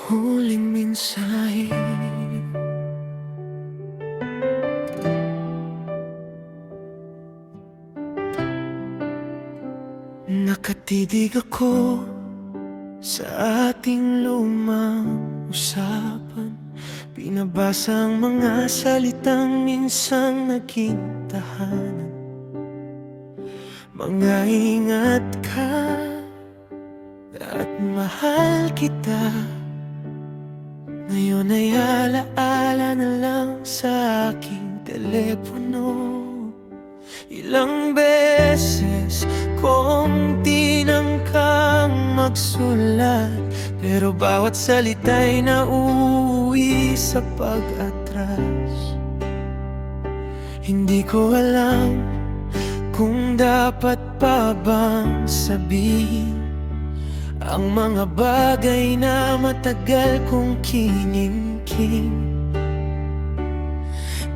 huling mensahe. Nakatidig ako sa ating lumang usapan. Binabasa ang mga salitang minsan naging tahanan. Mga ingat ka at mahal kita. Ngayon ay alaala na lang sa aking telepono. Ilang beses kong tinangkang magsulat, pero bawat salita'y nauuwi sa pag-atras. Hindi ko alam kung dapat pa bang sabihin ang mga bagay na matagal kong kinimkim.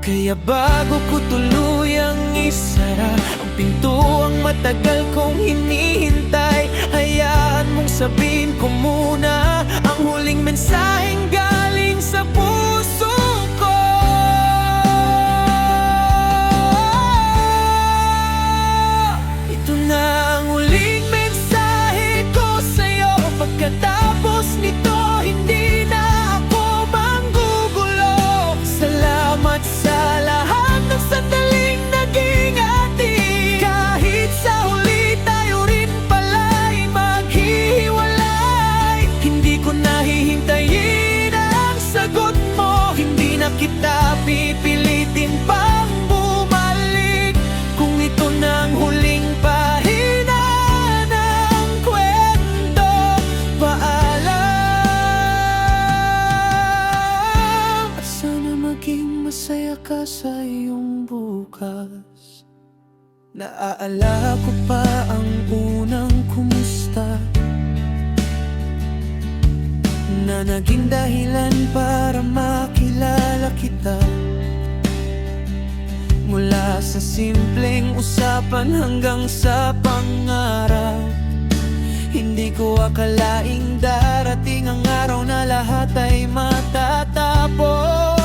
Kaya bago ko tuluyang isara ang pintuang matagal kong hinihintay, hayaan mong sabihin ko muna ang huling mensaheng galing sa puso ko. Ito na ang huling mensahe ko sa'yo. Pagkatapos nito, hindi na ako manggugulo. Salamat sa lahat ng sandaling naging atin. Kahit sa huli tayo rin pala'y maghihiwalay, hindi ko nahihintayin ang sagot mo. Hindi na kita pipilitin pang bumalik kung ito na ang huling pahina ng kwento. Paalam, at sana maging masaya ka sa iyong bukas. Naaalala ko pa ang unang kumusta na naging dahilan para makilala kita. Mula sa simpleng usapan hanggang sa pangarap, hindi ko akalaing darating ang araw na lahat ay matatapos.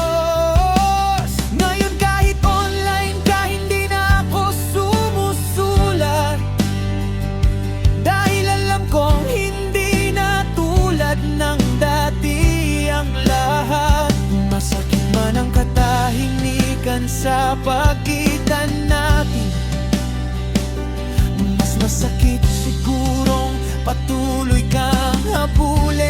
Ngayon kahit online ka, hindi na ako sumusulat, dahil alam kong hindi na tulad ng dati ang lahat. Masakit man ang katahimikan sa pagitan natin, mas masakit sigurong patuloy kang habulin.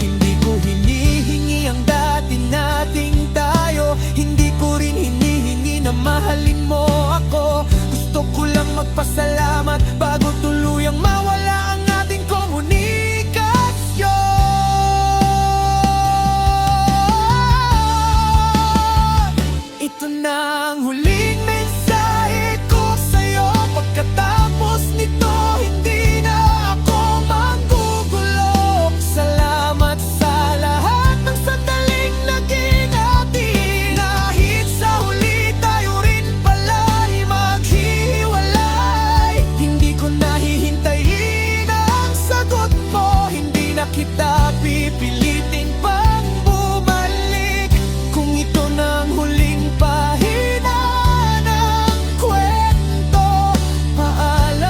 Hindi ko hinihingi ang dati nating tayo, hindi ko rin hinihingi na mahalin mo ako. Gusto ko lang magpasalamat bago tuluyang mawala ang ating komunikasyon. Ito na ang huling mensahe ko sa'yo. Pagkatapos nito, hindi na ako manggugulo. Salamat sa lahat ng sandaling naging atin. Kahit sa huli tayo rin pala'y maghihiwalay, hindi ko nahihintayin ang sagot mo. Hindi na kita pipilitin pang bumalik kung ito na ang huling pahina ng kwento. Paalam,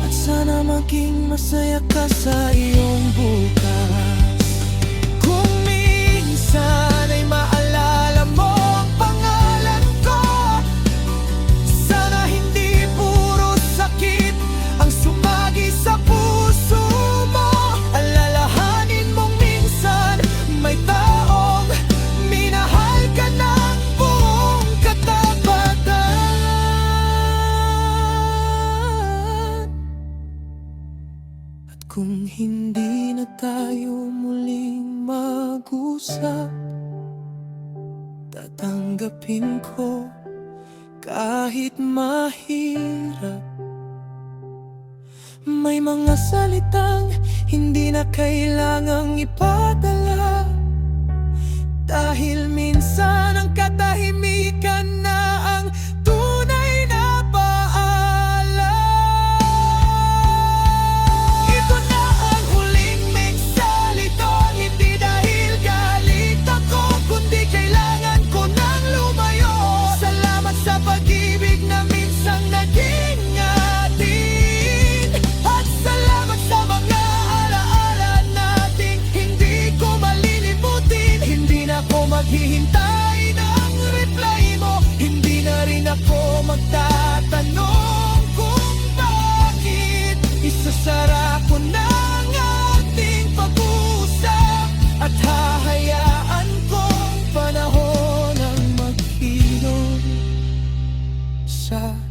at sana maging masaya ka sa iyong bukas. Kung minsan ay maalala mo ang pangalan ko, sana hindi puro sakit ang sumagi sa puso mo. Alalahanin mong minsan may taong minahal ka ng buong katapatan. At kung hindi na tayo muling mag-usap, tatanggapin ko kahit mahirap. May mga salitang hindi na kailangang ipadala, dahil minsan ang katahimikan na ang tunay na paalam.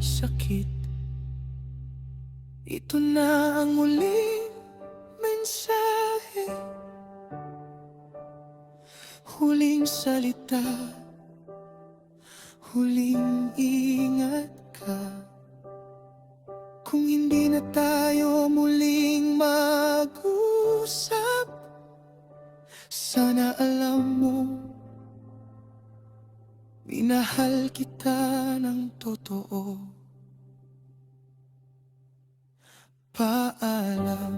sakit. Ito na ang muling mensahe, huling salita, huling ingat ka. Kung hindi na tayo muling mag-usap, sana alam mo, minahal kita ng totoo. Paalam.